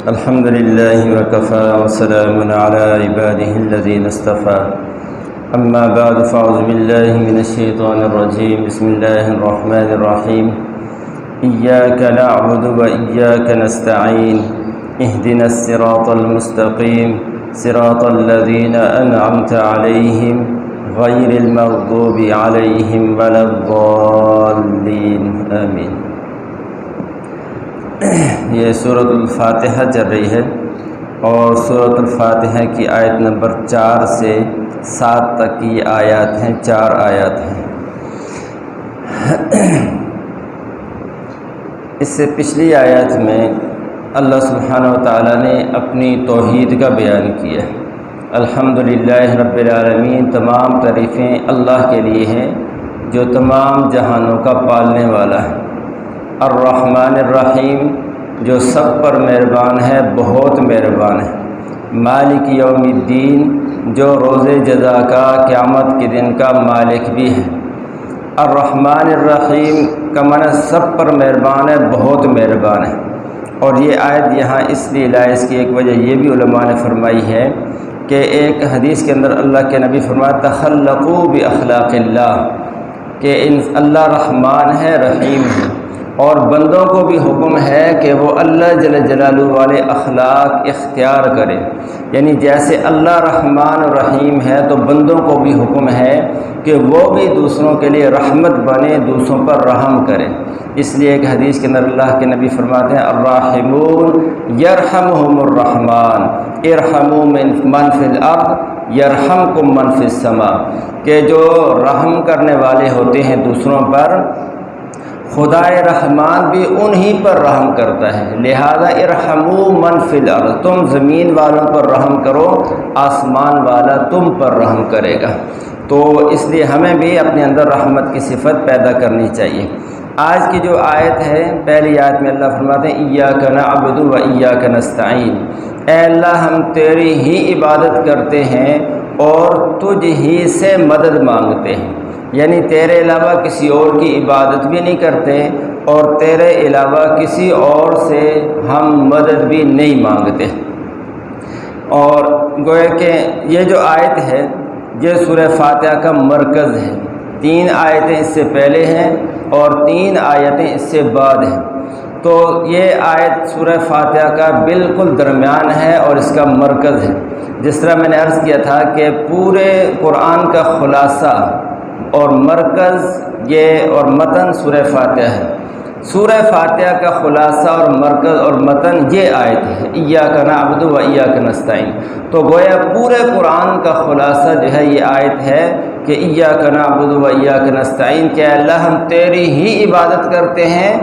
الحمد لله وكفى وسلام على عباده الذين اصطفى أما بعد فأعوذ بالله من الشيطان الرجيم بسم الله الرحمن الرحيم إياك نعبد وإياك نستعين اهدنا الصراط المستقيم صراط الذين أنعمت عليهم غير المغضوب عليهم ولا الضالين آمين۔ یہ سورۃ الفاتحہ چل رہی ہے اور سورۃ الفاتحہ کی آیت نمبر 4 سے 7 تک کی آیات ہیں، 4 آیات ہیں۔ اس سے پچھلی آیات میں اللہ سبحانہ و تعالیٰ نے اپنی توحید کا بیان کیا ہے۔ الحمدللہ رب العالمین، تمام تعریفیں اللہ کے لیے ہیں جو تمام جہانوں کا پالنے والا ہے۔ الرحمن الرحیم، جو سب پر مہربان ہے، بہت مہربان ہے۔ مالک یوم الدین، جو روز جزا کا، قیامت کے دن کا مالک بھی ہے۔ الرحمن الرحیم کا معنی سب پر مہربان ہے، بہت مہربان ہے۔ اور یہ آیت یہاں اس لیے لائی، اس کی ایک وجہ یہ بھی علماء نے فرمائی ہے کہ ایک حدیث کے اندر اللہ کے نبی فرمایا تخلقوا باخلاق اللہ، کہ اللہ رحمان ہے، رحیم ہے، اور بندوں کو بھی حکم ہے کہ وہ اللہ جل جلالہ والے اخلاق اختیار کرے۔ یعنی جیسے اللہ رحمان و رحیم ہے تو بندوں کو بھی حکم ہے کہ وہ بھی دوسروں کے لیے رحمت بنے، دوسروں پر رحم کرے۔ اس لیے ایک حدیث کے اندر اللہ کے نبی فرماتے ہیں الراحمون یرحمہم الرحمن ارحموا من فی الارض یرحمکم من فی السماء، کہ جو رحم کرنے والے ہوتے ہیں دوسروں پر، خدائے رحمان بھی انہی پر رحم کرتا ہے، لہذا ارحموا من فی الارض، تم زمین والوں پر رحم کرو، آسمان والا تم پر رحم کرے گا۔ تو اس لیے ہمیں بھی اپنے اندر رحمت کی صفت پیدا کرنی چاہیے۔ آج کی جو آیت ہے، پہلی آیت میں اللہ فرماتے ہیں ایاک نعبد و ایاک نستعین، اے اللہ ہم تیری ہی عبادت کرتے ہیں اور تجھ ہی سے مدد مانگتے ہیں، یعنی تیرے علاوہ کسی اور کی عبادت بھی نہیں کرتے اور تیرے علاوہ کسی اور سے ہم مدد بھی نہیں مانگتے۔ اور گویا کہ یہ جو آیت ہے یہ سورہ فاتحہ کا مرکز ہے۔ 3 آیتیں اس سے پہلے ہیں اور 3 آیتیں اس سے بعد ہیں، تو یہ آیت سورہ فاتحہ کا بالکل درمیان ہے اور اس کا مرکز ہے۔ جس طرح میں نے عرض کیا تھا کہ پورے قرآن کا خلاصہ اور مرکز یہ اور متن سورہ فاتحہ ہے۔ سورہ فاتحہ کا خلاصہ اور مرکز اور متن یہ آیت ہے ایاک نعبد و ایاک نستعین۔ تو گویا پورے قرآن کا خلاصہ جو ہے یہ آیت ہے کہ ایاک نعبد و ایاک نستعین، کہ اللہ ہم تیری ہی عبادت کرتے ہیں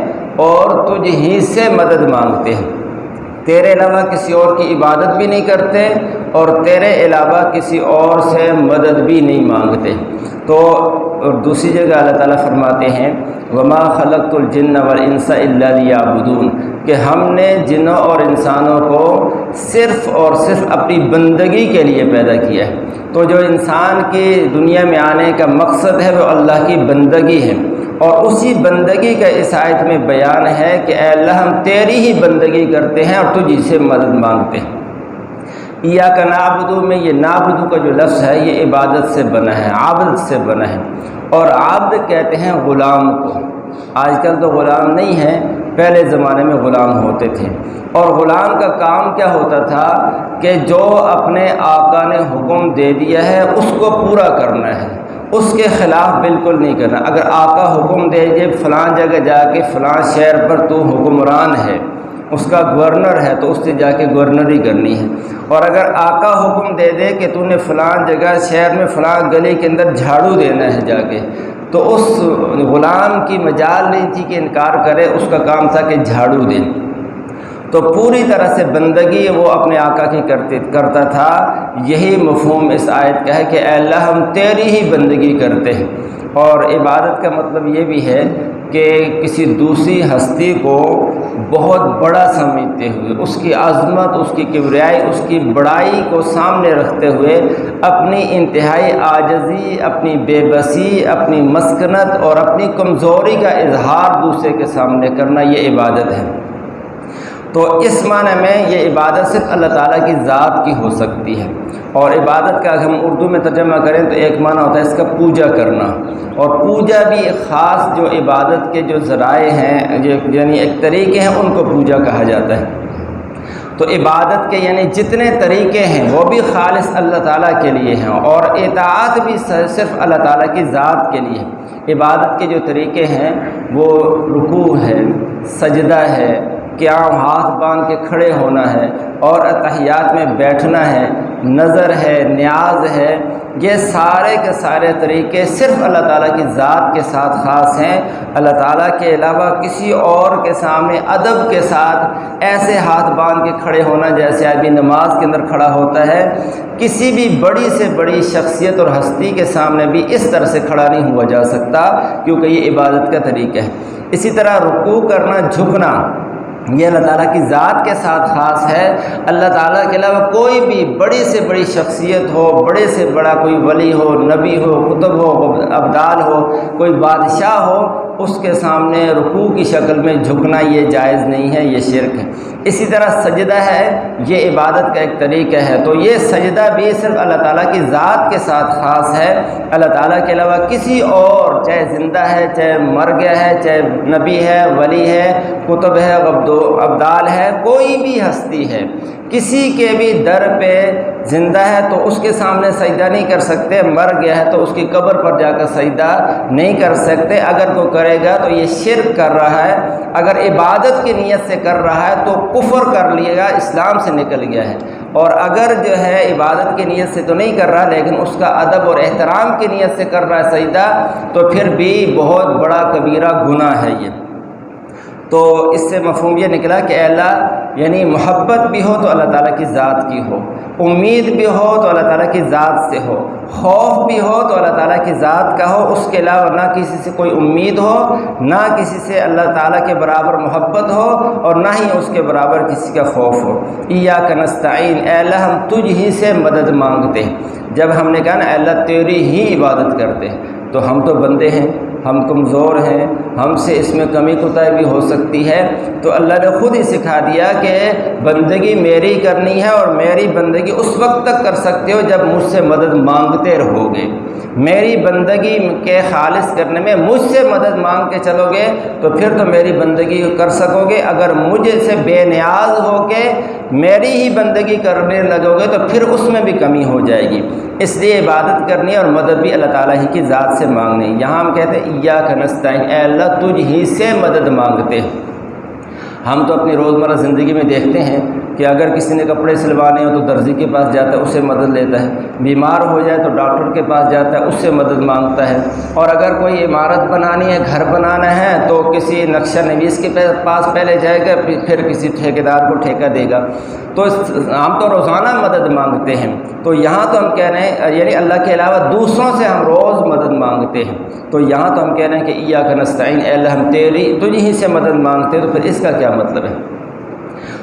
اور تجھ ہی سے مدد مانگتے ہیں، تیرے علاوہ کسی اور کی عبادت بھی نہیں کرتے اور تیرے علاوہ کسی اور سے مدد بھی نہیں مانگتے۔ تو اور دوسری جگہ اللہ تعالیٰ فرماتے ہیں وما خلقت الجن والانس الا لیعبدون، کہ ہم نے جنوں اور انسانوں کو صرف اور صرف اپنی بندگی کے لیے پیدا کیا ہے۔ تو جو انسان کی دنیا میں آنے کا مقصد ہے وہ اللہ کی بندگی ہے، اور اسی بندگی کا اس آیت میں بیان ہے کہ اے اللہ ہم تیری ہی بندگی کرتے ہیں اور تجھ سے مدد مانگتے ہیں۔ ایاک نعبد میں یہ نعبد کا جو لفظ ہے یہ عبادت سے بنا ہے، عابد سے بنا ہے، اور عابد کہتے ہیں غلام کو۔ آج کل تو غلام نہیں ہے، پہلے زمانے میں غلام ہوتے تھے، اور غلام کا کام کیا ہوتا تھا کہ جو اپنے آقا نے حکم دے دیا ہے اس کو پورا کرنا ہے، اس کے خلاف بالکل نہیں کرنا۔ اگر آقا حکم دے کہ فلاں جگہ جا کے فلاں شہر پر تو حکمران ہے، اس کا گورنر ہے، تو اس سے جا کے گورنری کرنی ہے۔ اور اگر آقا حکم دے دے کہ تو نے فلاں جگہ شہر میں فلاں گلی کے اندر جھاڑو دینا ہے جا کے، تو اس غلام کی مجال نہیں تھی کہ انکار کرے، اس کا کام تھا کہ جھاڑو دے۔ تو پوری طرح سے بندگی وہ اپنے آقا کی کرتا تھا۔ یہی مفہوم اس آیت کا ہے کہ اے اللہ ہم تیری ہی بندگی کرتے ہیں۔ اور عبادت کا مطلب یہ بھی ہے کہ کسی دوسری ہستی کو بہت بڑا سمجھتے ہوئے، اس کی عظمت، اس کی کبریائی، اس کی بڑائی کو سامنے رکھتے ہوئے اپنی انتہائی عاجزی، اپنی بے بسی، اپنی مسکنت اور اپنی کمزوری کا اظہار دوسرے کے سامنے کرنا، یہ عبادت ہے۔ تو اس معنی میں یہ عبادت صرف اللہ تعالیٰ کی ذات کی ہو سکتی ہے۔ اور عبادت کا اگر ہم اردو میں ترجمہ کریں تو ایک معنی ہوتا ہے اس کا پوجا کرنا، اور پوجا بھی ایک خاص جو عبادت کے جو ذرائع ہیں یعنی ایک طریقے ہیں ان کو پوجا کہا جاتا ہے۔ تو عبادت کے یعنی جتنے طریقے ہیں وہ بھی خالص اللہ تعالیٰ کے لیے ہیں، اور اطاعت بھی صرف اللہ تعالیٰ کی ذات کے لیے ہے۔ عبادت کے جو طریقے ہیں وہ رکوع ہے، سجدہ ہے، قیام ہاتھ باندھ کے کھڑے ہونا ہے، اور اتحیات میں بیٹھنا ہے، نظر ہے، نیاز ہے، یہ سارے کے سارے طریقے صرف اللہ تعالیٰ کی ذات کے ساتھ خاص ہیں۔ اللہ تعالیٰ کے علاوہ کسی اور کے سامنے ادب کے ساتھ ایسے ہاتھ باندھ کے کھڑے ہونا جیسے آدمی نماز کے اندر کھڑا ہوتا ہے، کسی بھی بڑی سے بڑی شخصیت اور ہستی کے سامنے بھی اس طرح سے کھڑا نہیں ہوا جا سکتا، کیونکہ یہ عبادت کا طریقہ ہے۔ اسی طرح رکوع کرنا، جھکنا، یہ اللہ تعالیٰ کی ذات کے ساتھ خاص ہے۔ اللہ تعالیٰ کے علاوہ کوئی بھی بڑی سے بڑی شخصیت ہو، بڑے سے بڑا کوئی ولی ہو، نبی ہو، قطب ہو، ابدال ہو، کوئی بادشاہ ہو، اس کے سامنے رکوع کی شکل میں جھکنا یہ جائز نہیں ہے، یہ شرک ہے۔ اسی طرح سجدہ ہے، یہ عبادت کا ایک طریقہ ہے، تو یہ سجدہ بھی صرف اللہ تعالیٰ کی ذات کے ساتھ خاص ہے۔ اللہ تعالیٰ کے علاوہ کسی اور، چاہے زندہ ہے، چاہے مر گیا ہے، چاہے نبی ہے، ولی ہے، قطب ہے، ابدال ہے، کوئی بھی ہستی ہے، کسی کے بھی در پہ زندہ ہے تو اس کے سامنے سجدہ نہیں کر سکتے، مر گیا ہے تو اس کی قبر پر جا کر سجدہ نہیں کر سکتے۔ اگر کوئی کرے گا تو یہ شرک کر رہا ہے، اگر عبادت کی نیت سے کر رہا ہے تو کفر کر لیے گا، اسلام سے نکل گیا ہے، اور اگر جو ہے عبادت کی نیت سے تو نہیں کر رہا لیکن اس کا ادب اور احترام کی نیت سے کر رہا ہے سجدہ، تو پھر بھی بہت بڑا کبیرہ گناہ ہے یہ۔ تو اس سے مفہوم یہ نکلا کہ اے اللہ، یعنی محبت بھی ہو تو اللہ تعالیٰ کی ذات کی ہو، امید بھی ہو تو اللہ تعالیٰ کی ذات سے ہو، خوف بھی ہو تو اللہ تعالیٰ کی ذات کا ہو، اس کے علاوہ نہ کسی سے کوئی امید ہو، نہ کسی سے اللہ تعالیٰ کے برابر محبت ہو، اور نہ ہی اس کے برابر کسی کا خوف ہو۔ ایاک نستعین، اے اللہ ہم تجھ ہی سے مدد مانگتے ہیں۔ جب ہم نے کہا نا اے اللہ تیری ہی عبادت کرتے ہیں، تو ہم تو بندے ہیں، ہم کمزور ہیں، ہم سے اس میں کمی کوتاہی بھی ہو سکتی ہے، تو اللہ نے خود ہی سکھا دیا کہ بندگی میری کرنی ہے، اور میری بندگی اس وقت تک کر سکتے ہو جب مجھ سے مدد مانگتے رہو گے۔ میری بندگی کے خالص کرنے میں مجھ سے مدد مانگ کے چلو گے تو پھر تو میری بندگی کر سکو گے۔ اگر مجھ سے بے نیاز ہو کے میری ہی بندگی کرنے لگو گے تو پھر اس میں بھی کمی ہو جائے گی۔ اس لیے عبادت کرنی اور مدد بھی اللہ تعالیٰ ہی کی ذات سے مانگنی۔ یہاں ہم کہتے ہیں ایاک نستعین، اے اللہ تجھ ہی سے مدد مانگتے ہیں۔ ہم تو اپنی روزمرہ زندگی میں دیکھتے ہیں کہ اگر کسی نے کپڑے سلوانے ہو تو درزی کے پاس جاتا ہے، اس سے مدد لیتا ہے، بیمار ہو جائے تو ڈاکٹر کے پاس جاتا ہے، اس سے مدد مانگتا ہے، اور اگر کوئی عمارت بنانی ہے، گھر بنانا ہے تو کسی نقشہ نویس کے پاس پہلے جائے گا، پھر کسی ٹھیکیدار کو ٹھیکہ دے گا۔ تو ہم تو روزانہ مدد مانگتے ہیں۔ تو یہاں تو ہم کہہ رہے ہیں یعنی اللہ کے علاوہ دوسروں سے ہم روز مدد مانگتے ہیں، تو یہاں تو ہم کہہ رہے ہیں کہ ایاک نستعین، اے اللہ ہم تجھ ہی سے مدد مانگتے ہیں۔ تو پھر اس کا کیا مطلب ہے؟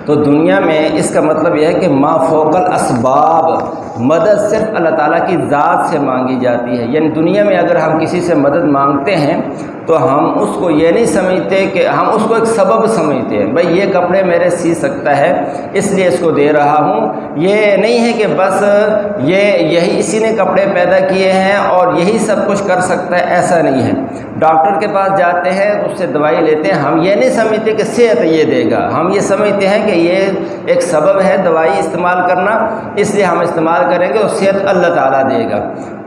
تو دنیا میں اس کا مطلب یہ ہے کہ ما فوق الاسباب، مدد صرف اللہ تعالیٰ کی ذات سے مانگی جاتی ہے۔ یعنی دنیا میں اگر ہم کسی سے مدد مانگتے ہیں تو ہم اس کو یہ نہیں سمجھتے کہ ہم اس کو ایک سبب سمجھتے ہیں، بھئی یہ کپڑے میرے سی سکتا ہے اس لیے اس کو دے رہا ہوں۔ یہ نہیں ہے کہ بس یہی اسی نے کپڑے پیدا کیے ہیں اور یہی سب کچھ کر سکتا ہے، ایسا نہیں ہے۔ ڈاکٹر کے پاس جاتے ہیں، اس سے دوائی لیتے ہیں، ہم یہ نہیں سمجھتے کہ صحت یہ دے گا، ہم یہ سمجھتے ہیں کہ یہ ایک سبب ہے دوائی استعمال کرنا، اس لیے ہم استعمال کریں گے اور صحت اللہ تعالیٰ دے گا۔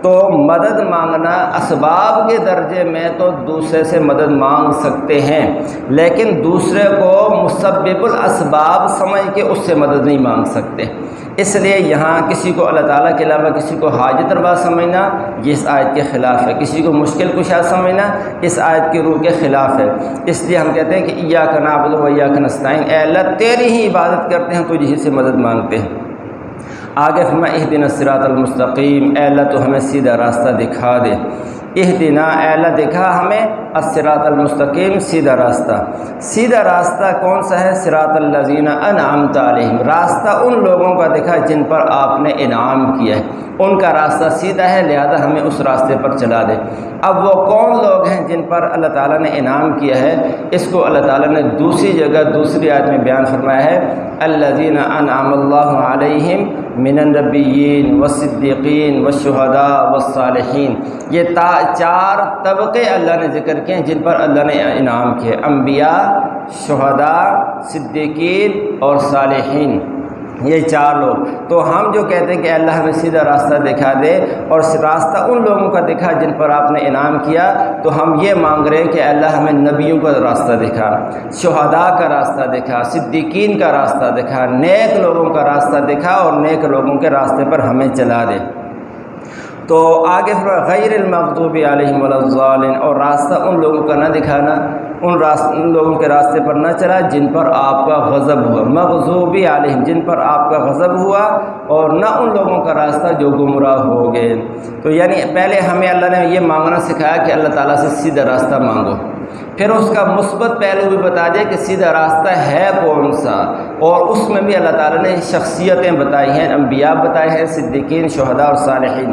تو مدد مانگنا اسباب کے درجے میں تو دوسرے سے مدد مانگ سکتے ہیں، لیکن دوسرے کو مسبب الاسباب سمجھ کے اس سے مدد نہیں مانگ سکتے۔ اس لیے یہاں کسی کو اللہ تعالیٰ کے علاوہ کسی کو حاجت روا سمجھنا یہ اس آیت کے خلاف ہے، کسی کو مشکل کشا سمجھنا اس آیت کی روح کے خلاف ہے۔ اس لیے ہم کہتے ہیں کہ ایاک نعبد و ایاک نستعین، اے اللہ تیری ہی عبادت کرتے ہیں، تجھ ہی سے مدد مانگتے ہیں۔ آگے فرمایا اہدنا الصراط المستقیم، اے اللہ تو ہمیں سیدھا راستہ دکھا دے۔ اہدنا اے اللہ دکھا ہمیں الصراط المستقیم، سیدھا راستہ۔ سیدھا راستہ کون سا ہے؟ صراط الذین انعمت علیہم، راستہ ان لوگوں کا دکھا جن پر آپ نے انعام کیا ہے، ان کا راستہ سیدھا ہے، لہذا ہمیں اس راستے پر چلا دے۔ اب وہ کون لوگ ہیں جن پر اللہ تعالیٰ نے انعام کیا ہے؟ اس کو اللہ تعالیٰ نے دوسری جگہ دوسری آیت میں بیان فرمایا ہے، الذین انعم اللہ علیہم من النبیین والصدیقین والشہداء والصالحین۔ یہ چار طبقے اللہ نے ذکر کیے ہیں جن پر اللہ نے انعام کیا، انبیاء، شہداء، صدیقین اور صالحین، یہ چار لوگ۔ تو ہم جو کہتے ہیں کہ اللہ ہمیں سیدھا راستہ دکھا دے اور راستہ ان لوگوں کا دکھا جن پر آپ نے انعام کیا، تو ہم یہ مانگ رہے ہیں کہ اللہ ہمیں نبیوں کا راستہ دکھا، شہداء کا راستہ دکھا، صدیقین کا راستہ دکھا، نیک لوگوں کا راستہ دکھا اور نیک لوگوں کے راستے پر ہمیں چلا دے۔ تو آگے غیر المغضوب علیہم ولا الضالین، اور راستہ ان لوگوں کا نہ دکھانا، ان لوگوں کے راستے پر نہ چلا جن پر آپ کا غضب ہوا، مغضوبی علیہم، جن پر آپ کا غضب ہوا، اور نہ ان لوگوں کا راستہ جو گمراہ ہو گئے۔ تو یعنی پہلے ہمیں اللہ نے یہ مانگنا سکھایا کہ اللہ تعالیٰ سے سیدھا راستہ مانگو، پھر اس کا مثبت پہلو بھی بتا دیا کہ سیدھا راستہ ہے کون سا، اور اس میں بھی اللہ تعالیٰ نے شخصیتیں بتائی ہیں، انبیاء بتائے ہیں، صدیقین، شہداء اور صالحین۔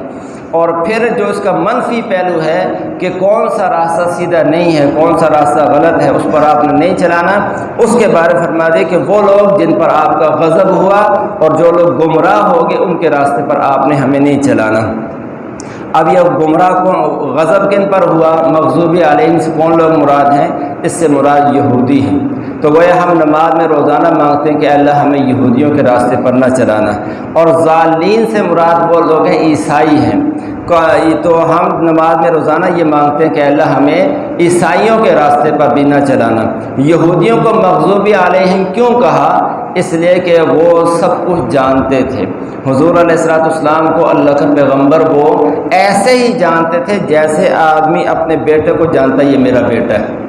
اور پھر جو اس کا منفی پہلو ہے کہ کون سا راستہ سیدھا نہیں ہے، کون سا راستہ غلط ہے، اس پر آپ نے نہیں چلانا، اس کے بارے فرما دے کہ وہ لوگ جن پر آپ کا غضب ہوا اور جو لوگ گمراہ ہو گئے ان کے راستے پر آپ نے ہمیں نہیں چلانا۔ اب یہ گمراہ کون، غضب کن پر ہوا، مغضوبی علیہم سے کون لوگ مراد ہیں؟ اس سے مراد یہودی ہیں۔ تو وہ ہم نماز میں روزانہ مانگتے ہیں کہ اللہ ہمیں یہودیوں کے راستے پر نہ چلانا، اور ضالین سے مراد وہ لوگ ہیں عیسائی ہیں۔ تو ہم نماز میں روزانہ یہ مانگتے ہیں کہ اللہ ہمیں عیسائیوں کے راستے پر بھی نہ چلانا۔ یہودیوں کو مغضوبی علیہم کیوں کہا؟ اس لیے کہ وہ سب کچھ جانتے تھے، حضور علیہ السلام کو، اللہ کے پیغمبر کو ایسے ہی جانتے تھے جیسے آدمی اپنے بیٹے کو جانتا ہے یہ میرا بیٹا ہے۔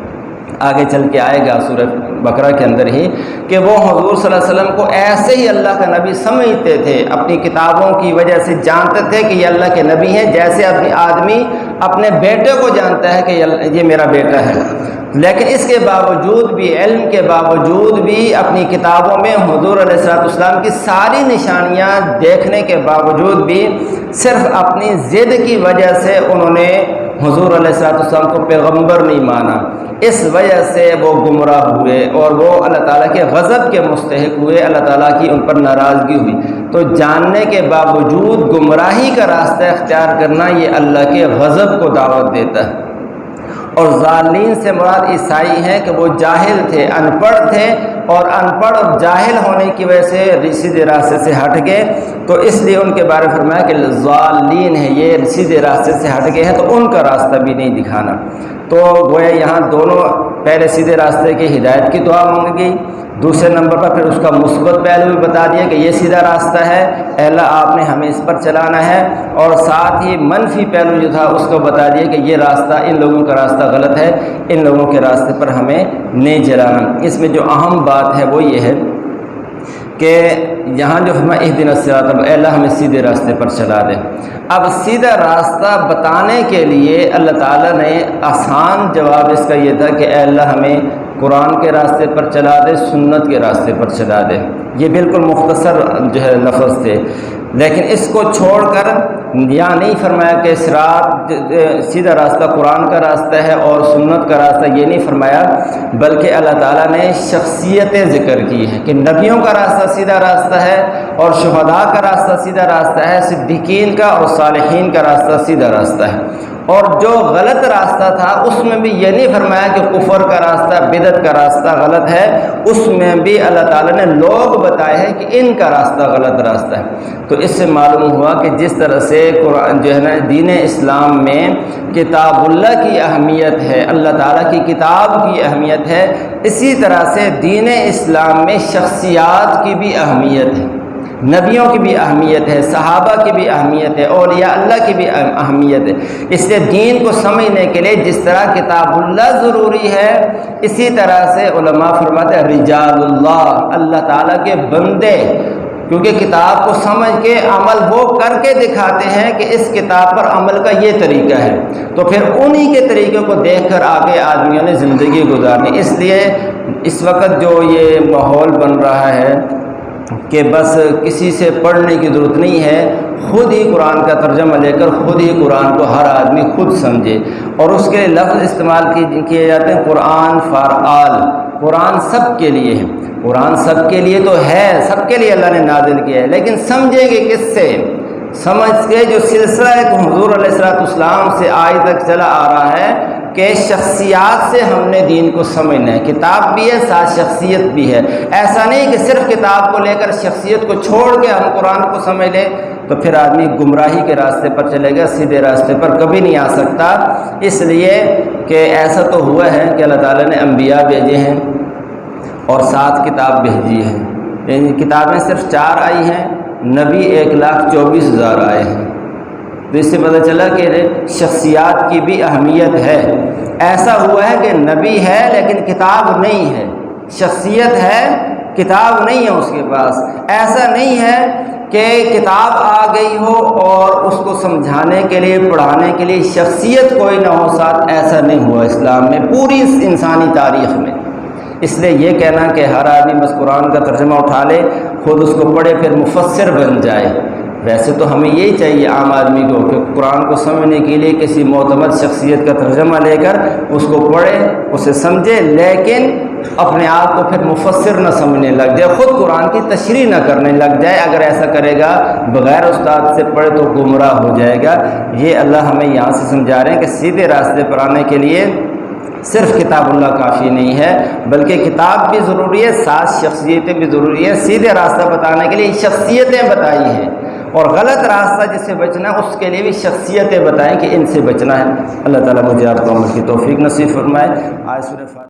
آگے چل کے آئے گا سورہ بقرہ کے اندر ہی کہ وہ حضور صلی اللہ علیہ وسلم کو ایسے ہی اللہ کا نبی سمجھتے تھے، اپنی کتابوں کی وجہ سے جانتے تھے کہ یہ اللہ کے نبی ہیں، جیسے آدمی اپنے بیٹے کو جانتا ہے کہ یہ میرا بیٹا ہے۔ لیکن اس کے باوجود بھی، علم کے باوجود بھی، اپنی کتابوں میں حضور علیہ السلام کی ساری نشانیاں دیکھنے کے باوجود بھی صرف اپنی ضد کی وجہ سے انہوں نے حضور علیہ السلام کو پیغمبر نہیں مانا، اس وجہ سے وہ گمراہ ہوئے اور وہ اللہ تعالیٰ کے غضب کے مستحق ہوئے، اللہ تعالیٰ کی ان پر ناراضگی ہوئی۔ تو جاننے کے باوجود گمراہی کا راستہ اختیار کرنا یہ اللہ کے غضب کو دعوت دیتا ہے۔ اور ضالین سے مراد عیسائی ہیں کہ وہ جاہل تھے، ان پڑھ تھے، اور ان پڑھ اور جاہل ہونے کی وجہ سے سیدھے راستے سے ہٹ گئے، تو اس لیے ان کے بارے میں فرمایا کہ ضالین ہیں، یہ سیدھے راستے سے ہٹ گئے ہیں، تو ان کا راستہ بھی نہیں دکھانا۔ تو گویا یہاں دونوں، پہلے سیدھے راستے کی ہدایت کی دعا مانگی گئی، دوسرے نمبر پر پھر اس کا مثبت پہلو بھی بتا دیا کہ یہ سیدھا راستہ ہے، اے اللہ آپ نے ہمیں اس پر چلانا ہے، اور ساتھ ہی منفی پہلو جو تھا اس کو بتا دیا کہ یہ راستہ، ان لوگوں کا راستہ غلط ہے، ان لوگوں کے راستے پر ہمیں نہیں چلانا۔ اس میں جو اہم بات ہے وہ یہ ہے کہ یہاں جو ہمیں اہدنا الصراط، اے اللہ ہمیں سیدھے راستے پر چلا دے۔ اب سیدھا راستہ بتانے کے لیے اللہ تعالیٰ نے آسان جواب اس کا یہ تھا کہ اے اللہ ہمیں قرآن کے راستے پر چلا دے، سنت کے راستے پر چلا دے۔ یہ بالکل مختصر جو ہے لفظ تھے، لیکن اس کو چھوڑ کر یہاں نہیں فرمایا کہ صراط سیدھا راستہ قرآن کا راستہ ہے اور سنت کا راستہ، یہ نہیں فرمایا، بلکہ اللہ تعالیٰ نے شخصیتیں ذکر کی ہیں کہ نبیوں کا راستہ سیدھا راستہ ہے، اور شہداء کا راستہ سیدھا راستہ ہے، صدیقین کا اور صالحین کا راستہ سیدھا راستہ ہے۔ اور جو غلط راستہ تھا اس میں بھی یہ نہیں فرمایا کہ کفر کا راستہ، بدعت کا راستہ غلط ہے، اس میں بھی اللہ تعالیٰ نے لوگ بتائے ہیں کہ ان کا راستہ غلط راستہ ہے۔ تو اس سے معلوم ہوا کہ جس طرح سے قرآن جو ہے نا دین اسلام میں کتاب اللہ کی اہمیت ہے، اللہ تعالیٰ کی کتاب کی اہمیت ہے، اسی طرح سے دین اسلام میں شخصیات کی بھی اہمیت ہے، نبیوں کی بھی اہمیت ہے، صحابہ کی بھی اہمیت ہے، اولیاء اللہ کی بھی اہمیت ہے۔ اس لیے دین کو سمجھنے کے لیے جس طرح کتاب اللہ ضروری ہے، اسی طرح سے علماء فرماتے ہیں رجال اللہ، اللہ تعالیٰ کے بندے، کیونکہ کتاب کو سمجھ کے عمل وہ کر کے دکھاتے ہیں کہ اس کتاب پر عمل کا یہ طریقہ ہے، تو پھر انہی کے طریقے کو دیکھ کر آگے آدمیوں نے زندگی گزارنی۔ اس لیے اس وقت جو یہ ماحول بن رہا ہے کہ بس کسی سے پڑھنے کی ضرورت نہیں ہے، خود ہی قرآن کا ترجمہ لے کر خود ہی قرآن کو ہر آدمی خود سمجھے، اور اس کے لفظ استعمال کیے جاتے ہیں قرآن فار آل، قرآن سب کے لیے ہے۔ قرآن سب کے لیے تو ہے، سب کے لیے اللہ نے نازل کیا ہے، لیکن سمجھیں گے کس سے؟ سمجھ کے جو سلسلہ ہے حضور علیہ السلام سے آج تک چلا آ رہا ہے کہ شخصیات سے ہم نے دین کو سمجھنا ہے۔ کتاب بھی ہے، ساتھ شخصیت بھی ہے۔ ایسا نہیں کہ صرف کتاب کو لے کر شخصیت کو چھوڑ کے ہم قرآن کو سمجھ لیں، تو پھر آدمی گمراہی کے راستے پر چلے گا، سیدھے راستے پر کبھی نہیں آ سکتا۔ اس لیے کہ ایسا تو ہوا ہے کہ اللہ تعالیٰ نے انبیاء بھیجے ہیں اور 7 کتاب بھیجی ہے، یعنی کتابیں صرف 4 آئی ہیں، نبی 1,24,000 آئے ہیں۔ تو اس سے پتہ چلا کہ شخصیات کی بھی اہمیت ہے۔ ایسا ہوا ہے کہ نبی ہے لیکن کتاب نہیں ہے، شخصیت ہے کتاب نہیں ہے اس کے پاس۔ ایسا نہیں ہے کہ کتاب آ گئی ہو اور اس کو سمجھانے کے لیے پڑھانے کے لیے شخصیت کوئی نہ ہو ساتھ، ایسا نہیں ہوا اسلام میں پوری انسانی تاریخ میں۔ اس لیے یہ کہنا کہ ہر آدمی بس قرآن کا ترجمہ اٹھا لے، خود اس کو پڑھے، پھر مفسر بن جائے، ویسے تو ہمیں یہی چاہیے عام آدمی کو کہ قرآن کو سمجھنے کے لیے کسی معتمد شخصیت کا ترجمہ لے کر اس کو پڑھے، اسے سمجھے، لیکن اپنے آپ کو پھر مفسر نہ سمجھنے لگ جائے، خود قرآن کی تشریح نہ کرنے لگ جائے۔ اگر ایسا کرے گا بغیر استاد سے پڑھے تو گمراہ ہو جائے گا۔ یہ اللہ ہمیں یہاں سے سمجھا رہے ہیں کہ سیدھے راستے پر آنے کے لیے صرف کتاب اللہ کافی نہیں ہے، بلکہ کتاب بھی ضروری ہے، ساتھ شخصیتیں بھی ضروری ہیں۔ سیدھے راستہ بتانے کے لیے شخصیتیں بتائی ہیں، اور غلط راستہ جس سے بچنا ہے اس کے لیے بھی شخصیتیں بتائیں کہ ان سے بچنا ہے۔ اللہ تعالیٰ مجھے آپ کو عمل کی توفیق نصیب فرمائے۔ آج سورہ